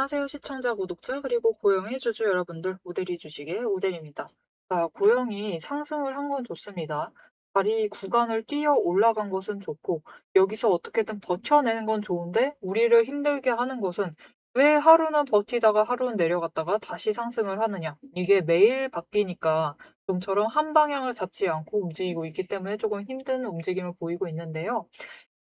안녕하세요, 시청자, 구독자, 그리고 고영의 주주 여러분들, 오대리 주식의 오대리입니다. 자, 고영이 상승을 한 건 좋습니다. 다리 구간을 뛰어 올라간 것은 좋고, 여기서 어떻게든 버텨내는 건 좋은데, 우리를 힘들게 하는 것은 왜 하루는 버티다가 하루는 내려갔다가 다시 상승을 하느냐. 이게 매일 바뀌니까 좀처럼 한 방향을 잡지 않고 움직이고 있기 때문에 조금 힘든 움직임을 보이고 있는데요.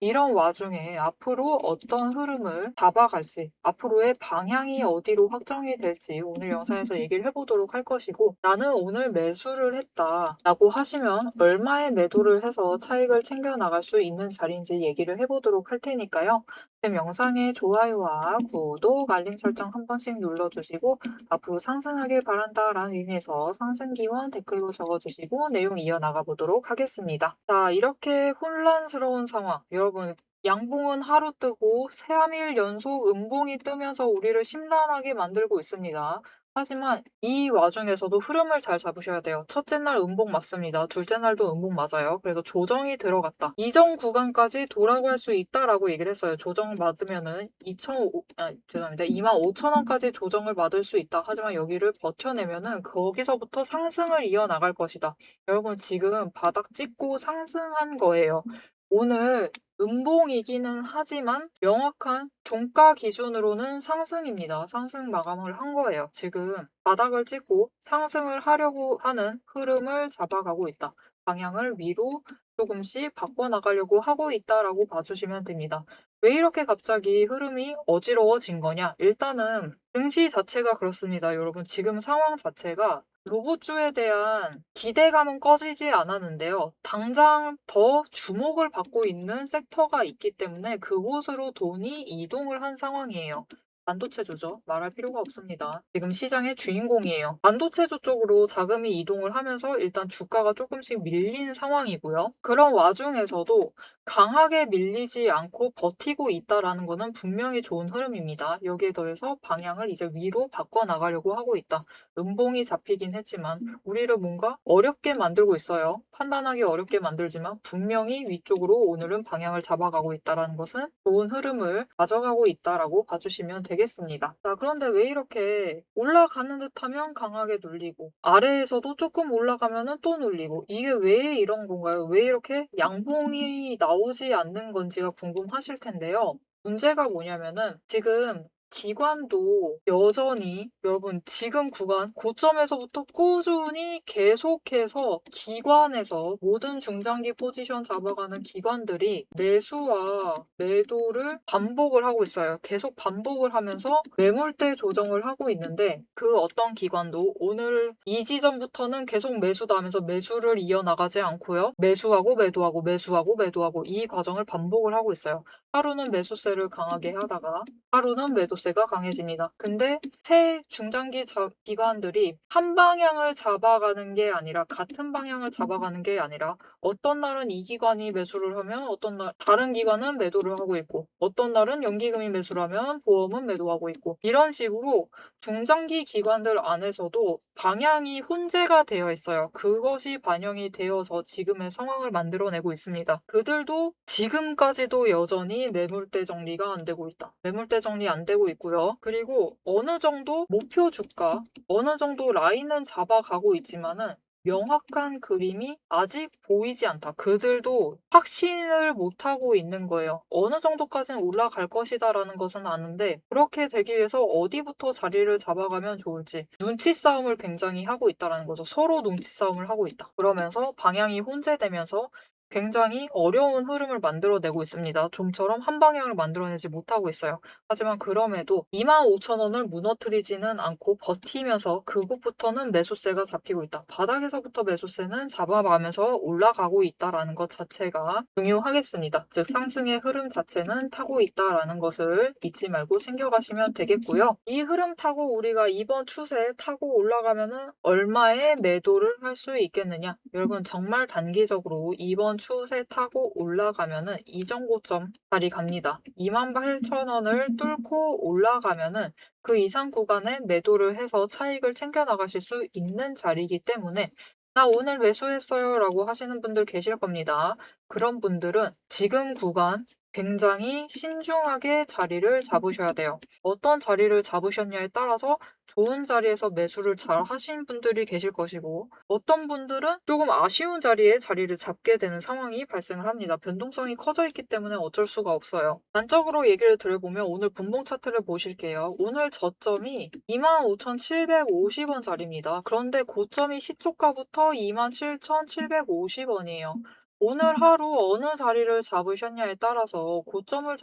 이런 와중에 앞으로 어떤 흐름을 잡아갈지, 앞으로의 방향이 어디로 확정이 될지 오늘 영상에서 얘기를 해보도록 할 것이고, 나는 오늘 매수를 했다 라고 하시면 얼마의 매도를 해서 차익을 챙겨나갈 수 있는 자리인지 얘기를 해보도록 할 테니까요. 지금 영상에 좋아요와 구독, 알림 설정 한 번씩 눌러주시고, 앞으로 상승하길 바란다라는 의미에서 상승 기원 댓글로 적어주시고 내용 이어나가 보도록 하겠습니다. 자, 이렇게 혼란스러운 상황, 여러분 양봉은 하루 뜨고 3일 연속 음봉이 뜨면서 우리를 심란하게 만들고 있습니다. 하지만 이 와중에서도 흐름을 잘 잡으셔야 돼요. 첫째 날 음봉 맞습니다. 둘째 날도 음봉 맞아요. 그래서 조정이 들어갔다. 이전 구간까지 돌아갈 수 있다라고 얘기를 했어요. 조정을 받으면은 25,000원까지 조정을 받을 수 있다. 하지만 여기를 버텨내면은 거기서부터 상승을 이어나갈 것이다. 여러분 지금 바닥 찍고 상승한 거예요. 오늘 음봉이기는 하지만 명확한 종가 기준으로는 상승입니다. 상승 마감을 한 거예요. 지금 바닥을 찍고 상승을 하려고 하는 흐름을 잡아가고 있다. 방향을 위로 조금씩 바꿔나가려고 하고 있다라고 봐주시면 됩니다. 왜 이렇게 갑자기 흐름이 어지러워진 거냐? 일단은 증시 자체가 그렇습니다. 여러분 지금 상황 자체가 로봇주에 대한 기대감은 꺼지지 않았는데요. 당장 더 주목을 받고 있는 섹터가 있기 때문에 그곳으로 돈이 이동을 한 상황이에요. 반도체주죠. 말할 필요가 없습니다. 지금 시장의 주인공이에요. 반도체주 쪽으로 자금이 이동을 하면서 일단 주가가 조금씩 밀린 상황이고요. 그런 와중에서도 강하게 밀리지 않고 버티고 있다라는 것은 분명히 좋은 흐름입니다. 여기에 더해서 방향을 이제 위로 바꿔나가려고 하고 있다. 음봉이 잡히긴 했지만 우리를 뭔가 어렵게 만들고 있어요. 판단하기 어렵게 만들지만 분명히 위쪽으로 오늘은 방향을 잡아가고 있다는 것은 좋은 흐름을 가져가고 있다라고 봐주시면 되겠습니다. 자, 그런데 왜 이렇게 올라가는 듯하면 강하게 눌리고 아래에서도 조금 올라가면은 또 눌리고 이게 왜 이런 건가요? 왜 이렇게 양봉이 나오지 않는 건지가 궁금하실 텐데요. 문제가 뭐냐면은 지금 기관도 여전히 여러분 지금 구간 고점에서부터 꾸준히 계속해서 기관에서 모든 중장기 포지션 잡아가는 기관들이 매수와 매도를 반복을 하고 있어요. 계속 반복을 하면서 매물대 조정을 하고 있는데 그 어떤 기관도 오늘 이 지점부터는 계속 매수다 하면서 매수를 이어나가지 않고요. 매수하고 매도하고 매수하고 매도하고 이 과정을 반복을 하고 있어요. 하루는 매수세를 강하게 하다가 하루는 매도세가 강해집니다. 근데 새 중장기 기관들이 한 방향을 잡아가는 게 아니라 같은 방향을 잡아가는 게 아니라 어떤 날은 이 기관이 매수를 하면 어떤 날 다른 기관은 매도를 하고 있고 어떤 날은 연기금이 매수를 하면 보험은 매도하고 있고 이런 식으로 중장기 기관들 안에서도 방향이 혼재가 되어 있어요. 그것이 반영이 되어서 지금의 상황을 만들어내고 있습니다. 그들도 지금까지도 여전히 매물대 정리가 안 되고 있다. 매물대 정리 안 되고 있고요. 그리고 어느 정도 목표 주가, 어느 정도 라인은 잡아가고 있지만은 명확한 그림이 아직 보이지 않다. 그들도 확신을 못하고 있는 거예요. 어느 정도까지는 올라갈 것이다라는 것은 아는데 그렇게 되기 위해서 어디부터 자리를 잡아가면 좋을지 눈치 싸움을 굉장히 하고 있다는 거죠. 서로 눈치 싸움을 하고 있다. 그러면서 방향이 혼재되면서 굉장히 어려운 흐름을 만들어내고 있습니다. 좀처럼 한 방향을 만들어내지 못하고 있어요. 하지만 그럼에도 25,000원을 무너뜨리지는 않고 버티면서 그곳부터는 매수세가 잡히고 있다. 바닥에서부터 매수세는 잡아가면서 올라가고 있다는 것 자체가 중요하겠습니다. 즉 상승의 흐름 자체는 타고 있다는 것을 잊지 말고 챙겨가시면 되겠고요. 이 흐름 타고 우리가 이번 추세에 타고 올라가면은 얼마의 매도를 할 수 있겠느냐? 여러분 정말 단기적으로 이번 추세 타고 올라가면은 이전 고점 자리 갑니다. 28,000원을 뚫고 올라가면은 그 이상 구간에 매도를 해서 차익을 챙겨 나가실 수 있는 자리이기 때문에 나 오늘 매수했어요 라고 하시는 분들 계실 겁니다. 그런 분들은 지금 구간 굉장히 신중하게 자리를 잡으셔야 돼요. 어떤 자리를 잡으셨냐에 따라서 좋은 자리에서 매수를 잘 하신 분들이 계실 것이고 어떤 분들은 조금 아쉬운 자리에 자리를 잡게 되는 상황이 발생을 합니다. 변동성이 커져 있기 때문에 어쩔 수가 없어요. 단적으로 얘기를 드려보면 오늘 분봉 차트를 보실게요. 오늘 저점이 25,750원 자리입니다. 그런데 고점이 시초가부터 27,750원이에요. 오늘 하루 어느 자리를 잡으셨냐에 따라서 고점을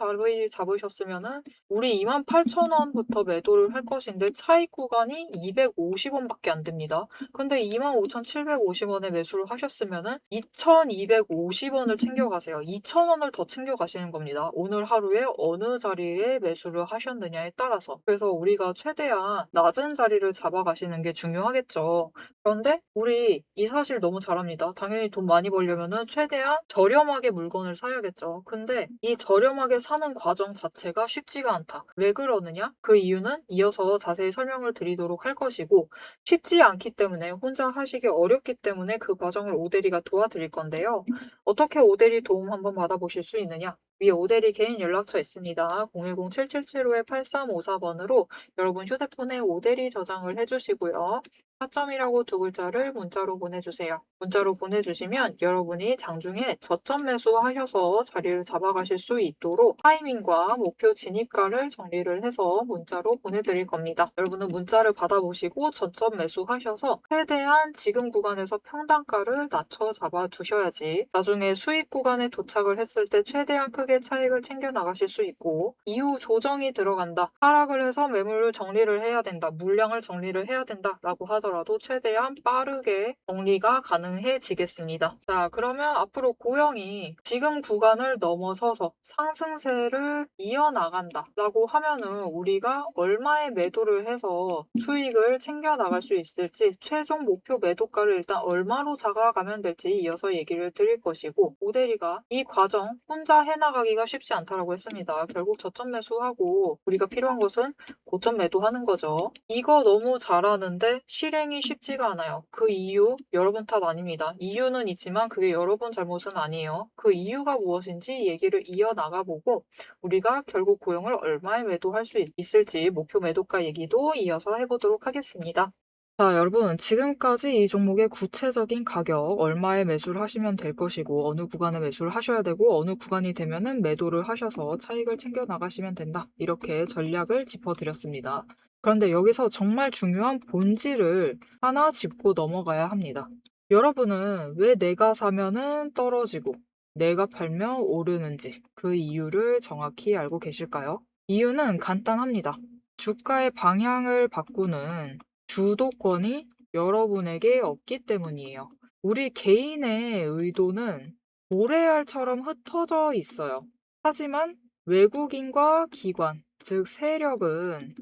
잡으셨으면은 우리 28,000원부터 매도를 할 것인데 차익 구간이 250원밖에 안 됩니다. 근데 25,750원에 매수를 하셨으면은 2,250원을 챙겨가세요. 2,000원을 더 챙겨가시는 겁니다. 오늘 하루에 어느 자리에 매수를 하셨느냐에 따라서. 그래서 우리가 최대한 낮은 자리를 잡아가시는 게 중요하겠죠. 그런데 우리 이 사실 너무 잘합니다. 당연히 돈 많이 벌려면은 최대한 저렴하게 물건을 사야겠죠. 근데 이 저렴하게 사는 과정 자체가 쉽지가 않다. 왜 그러느냐? 그 이유는 이어서 자세히 설명을 드리도록 할 것이고 쉽지 않기 때문에 혼자 하시기 어렵기 때문에 그 과정을 오대리가 도와드릴 건데요. 어떻게 오대리 도움 한번 받아보실 수 있느냐? 위에 오대리 개인 연락처 있습니다. 010-7775-8354번으로 여러분 휴대폰에 오대리 저장을 해주시고요. 4점이라고 두 글자를 문자로 보내주세요. 문자로 보내주시면 여러분이 장중에 저점 매수하셔서 자리를 잡아가실 수 있도록 타이밍과 목표 진입가를 정리를 해서 문자로 보내드릴 겁니다. 여러분은 문자를 받아보시고 저점 매수하셔서 최대한 지금 구간에서 평단가를 낮춰 잡아 두셔야지 나중에 수익 구간에 도착을 했을 때 최대한 크게 차익을 챙겨 나가실 수 있고 이후 조정이 들어간다. 하락을 해서 매물을 정리를 해야 된다. 물량을 정리를 해야 된다. 라고 하더라도 최대한 빠르게 정리가 가능해지겠습니다. 자, 그러면 앞으로 고영이 지금 구간을 넘어서서 상승세를 이어나간다. 라고 하면은 우리가 얼마의 매도를 해서 수익을 챙겨 나갈 수 있을지 최종 목표 매도가를 일단 얼마로 잡아가면 될지 이어서 얘기를 드릴 것이고 오대리가 이 과정 혼자 해나가기가 쉽지 않다라고 했습니다. 결국 저점 매수하고 우리가 필요한 것은 고점 매도하는 거죠. 이거 너무 잘하는데 실행이 쉽지가 않아요. 그 이유 여러분 탓 아닙니다. 이유는 있지만 그게 여러분 잘못은 아니에요. 그 이유가 무엇인지 얘기를 이어나가보고 우리가 결국 고용을 얼마에 매도할 수 있을지 목표 매도가 얘기도 이어서 해보도록 하겠습니다. 자, 여러분, 지금까지 이 종목의 구체적인 가격, 얼마에 매수를 하시면 될 것이고, 어느 구간에 매수를 하셔야 되고, 어느 구간이 되면은 매도를 하셔서 차익을 챙겨 나가시면 된다. 이렇게 전략을 짚어드렸습니다. 그런데 여기서 정말 중요한 본질을 하나 짚고 넘어가야 합니다. 여러분은 왜 내가 사면은 떨어지고, 내가 팔면 오르는지 그 이유를 정확히 알고 계실까요? 이유는 간단합니다. 주가의 방향을 바꾸는 주도권이 여러분에게 없기 때문이에요. 우리 개인의 의도는 모래알처럼 흩어져 있어요. 하지만 외국인과 기관, 즉 세력은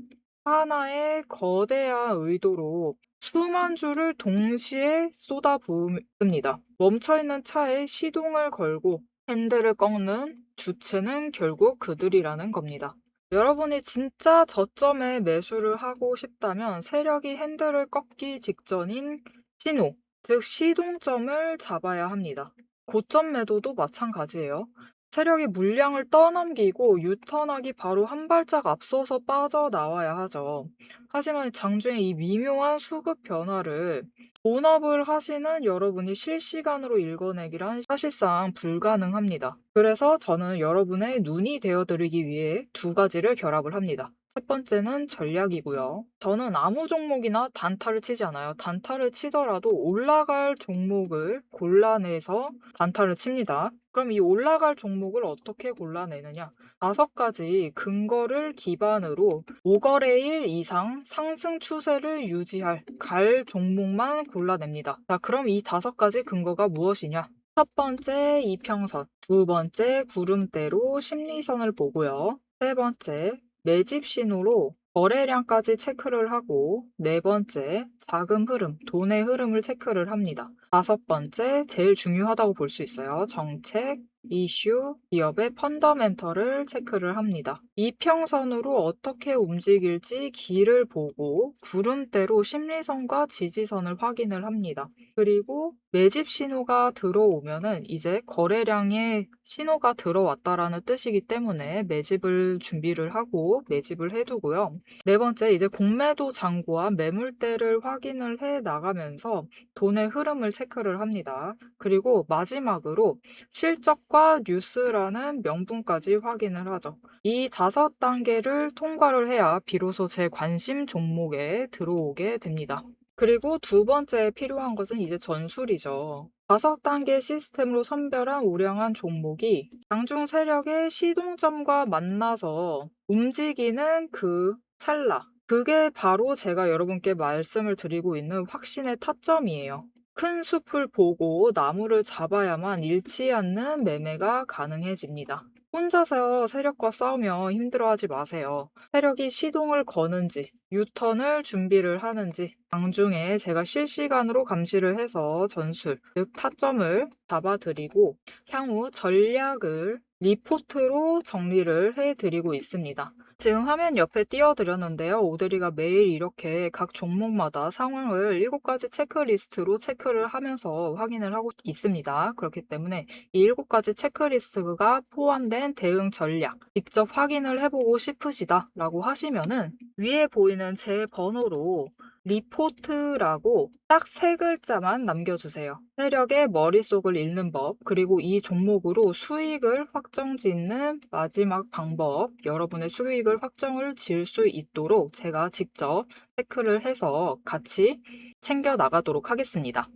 하나의 거대한 의도로 수만 줄을 동시에 쏟아부습니다. 멈춰있는 차에 시동을 걸고 핸들을 꺾는 주체는 결국 그들이라는 겁니다. 여러분이 진짜 저점에 매수를 하고 싶다면 세력이 핸들을 꺾기 직전인 신호, 즉 시동점을 잡아야 합니다. 고점 매도도 마찬가지예요. 세력이 물량을 떠넘기고 유턴하기 바로 한 발짝 앞서서 빠져나와야 하죠. 하지만 장중에 이 미묘한 수급 변화를 본업을 하시는 여러분이 실시간으로 읽어내기란 사실상 불가능합니다. 그래서 저는 여러분의 눈이 되어드리기 위해 두 가지를 결합을 합니다. 첫 번째는 전략이고요. 저는 아무 종목이나 단타를 치지 않아요. 단타를 치더라도 올라갈 종목을 골라내서 단타를 칩니다. 그럼 이 올라갈 종목을 어떻게 골라내느냐? 5가지 근거를 기반으로 5거래일 이상 상승 추세를 유지할 갈 종목만 골라냅니다. 자, 그럼 이 5가지 근거가 무엇이냐? 첫 번째 이평선, 두 번째 구름대로 심리선을 보고요. 세 번째 매집 신호로 거래량까지 체크를 하고 네 번째 자금 흐름, 돈의 흐름을 체크를 합니다. 다섯 번째 제일 중요하다고 볼 수 있어요. 정책, 이슈, 기업의 펀더멘털을 체크를 합니다. 이평선으로 어떻게 움직일지 길을 보고 구름대로 심리선과 지지선을 확인을 합니다. 그리고 매집 신호가 들어오면은 이제 거래량의 신호가 들어왔다라는 뜻이기 때문에 매집을 준비를 하고 매집을 해두고요. 네 번째, 이제 공매도 잔고와 매물대를 확인을 해 나가면서 돈의 흐름을 체크를 합니다. 그리고 마지막으로 실적과 뉴스라는 명분까지 확인을 하죠. 이 5단계를 통과를 해야 비로소 제 관심 종목에 들어오게 됩니다. 그리고 두 번째 필요한 것은 이제 전술이죠. 5단계 시스템으로 선별한 우량한 종목이 장중 세력의 시동점과 만나서 움직이는 그 찰나. 그게 바로 제가 여러분께 말씀을 드리고 있는 확신의 타점이에요. 큰 숲을 보고 나무를 잡아야만 잃지 않는 매매가 가능해집니다. 혼자서 세력과 싸우며 힘들어하지 마세요. 세력이 시동을 거는지, 유턴을 준비를 하는지, 장중에 제가 실시간으로 감시를 해서 전술, 즉 타점을 잡아드리고 향후 전략을 리포트로 정리를 해드리고 있습니다. 지금 화면 옆에 띄워드렸는데요. 오대리가 매일 이렇게 각 종목마다 상황을 7가지 체크리스트로 체크를 하면서 확인을 하고 있습니다. 그렇기 때문에 이 7가지 체크리스트가 포함된 대응 전략 직접 확인을 해보고 싶으시다라고 하시면은 위에 보이는 제 번호로 리포트라고 딱 3글자만 남겨주세요. 세력의 머릿속을 읽는 법, 그리고 이 종목으로 수익을 확정짓는 마지막 방법, 여러분의 수익을 확정을 지을 수 있도록 제가 직접 체크를 해서 같이 챙겨 나가도록 하겠습니다.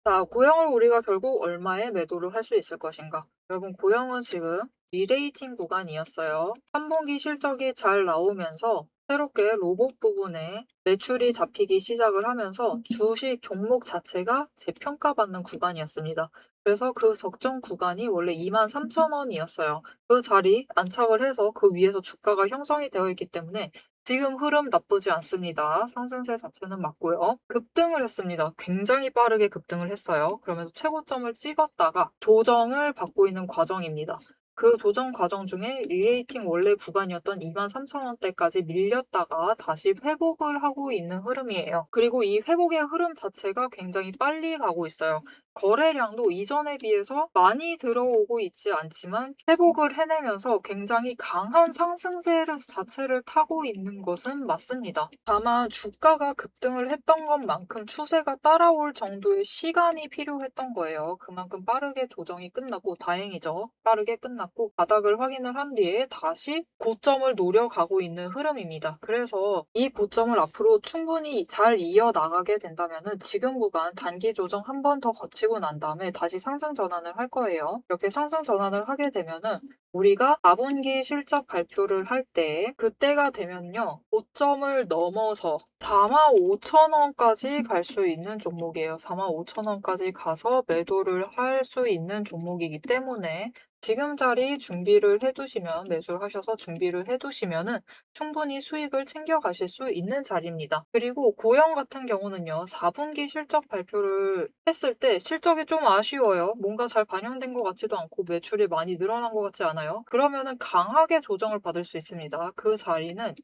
자, 고영을 우리가 결국 얼마에 매도를 할 수 있을 것인가? 여러분, 고영은 지금 리레이팅 구간이었어요. 3분기 실적이 잘 나오면서 새롭게 로봇 부분에 매출이 잡히기 시작을 하면서 주식 종목 자체가 재평가받는 구간이었습니다. 그래서 그 적정 구간이 원래 23,000원이었어요. 그 자리 안착을 해서 그 위에서 주가가 형성이 되어 있기 때문에 지금 흐름 나쁘지 않습니다. 상승세 자체는 맞고요. 급등을 했습니다. 굉장히 빠르게 급등을 했어요. 그러면서 최고점을 찍었다가 조정을 받고 있는 과정입니다. 그 조정 과정 중에 리레이팅 원래 구간이었던 23,000원대까지 밀렸다가 다시 회복을 하고 있는 흐름이에요. 그리고 이 회복의 흐름 자체가 굉장히 빨리 가고 있어요. 거래량도 이전에 비해서 많이 들어오고 있지 않지만 회복을 해내면서 굉장히 강한 상승세를 자체를 타고 있는 것은 맞습니다. 다만 주가가 급등을 했던 것만큼 추세가 따라올 정도의 시간이 필요했던 거예요. 그만큼 빠르게 조정이 끝나고 다행이죠. 빠르게 끝났고 바닥을 확인을 한 뒤에 다시 고점을 노려가고 있는 흐름입니다. 그래서 이 고점을 앞으로 충분히 잘 이어나가게 된다면 지금 구간 단기 조정 한 번 더 거치고 난 다음에 다시 상승 전환을 할 거예요. 이렇게 상승 전환을 하게 되면은 우리가 4분기 실적 발표를 할 때 그때가 되면요. 고점을 넘어서 45,000원까지 갈 수 있는 종목이에요. 45,000원까지 가서 매도를 할 수 있는 종목이기 때문에 지금 자리 준비를 해두시면 매수를 하셔서 준비를 해두시면은 충분히 수익을 챙겨가실 수 있는 자리입니다. 그리고 고영 같은 경우는요. 4분기 실적 발표를 했을 때 실적이 좀 아쉬워요. 뭔가 잘 반영된 것 같지도 않고 매출이 많이 늘어난 것 같지 않아요? 그러면은 강하게 조정을 받을 수 있습니다. 그 자리는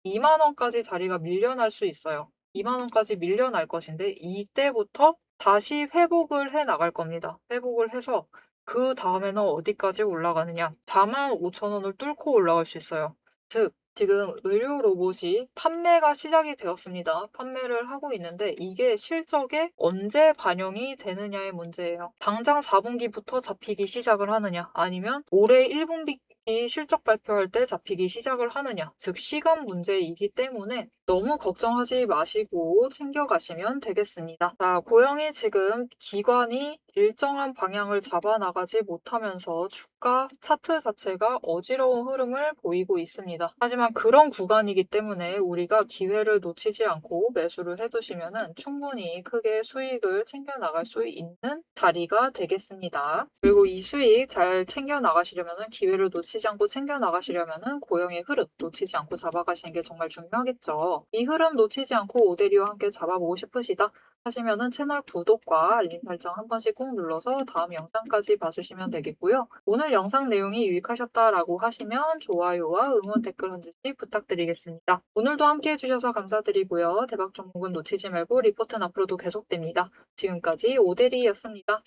2만 원까지 자리가 밀려날 수 있어요. 2만 원까지 밀려날 것인데 이때부터 다시 회복을 해 나갈 겁니다. 회복을 해서 그 다음에는 어디까지 올라가느냐? 45,000원을 뚫고 올라갈 수 있어요. 즉 지금 의료 로봇이 판매가 시작이 되었습니다. 판매를 하고 있는데 이게 실적에 언제 반영이 되느냐의 문제예요. 당장 4분기부터 잡히기 시작을 하느냐 아니면 올해 1분기 실적 발표할 때 잡히기 시작을 하느냐 즉 시간 문제이기 때문에 너무 걱정하지 마시고 챙겨가시면 되겠습니다. 자, 고영이 지금 기관이 일정한 방향을 잡아나가지 못하면서 주가 차트 자체가 어지러운 흐름을 보이고 있습니다. 하지만 그런 구간이기 때문에 우리가 기회를 놓치지 않고 매수를 해두시면 충분히 크게 수익을 챙겨나갈 수 있는 자리가 되겠습니다. 그리고 이 수익 잘 챙겨나가시려면 기회를 놓치지 않고 챙겨나가시려면 고영의 흐름 놓치지 않고 잡아가시는 게 정말 중요하겠죠. 이 흐름 놓치지 않고 오데리와 함께 잡아보고 싶으시다 하시면은 채널 구독과 알림 설정 한 번씩 꾹 눌러서 다음 영상까지 봐주시면 되겠고요. 오늘 영상 내용이 유익하셨다라고 하시면 좋아요와 응원 댓글 한 줄씩 부탁드리겠습니다. 오늘도 함께 해주셔서 감사드리고요. 대박 종목은 놓치지 말고 리포트는 앞으로도 계속됩니다. 지금까지 오데리였습니다.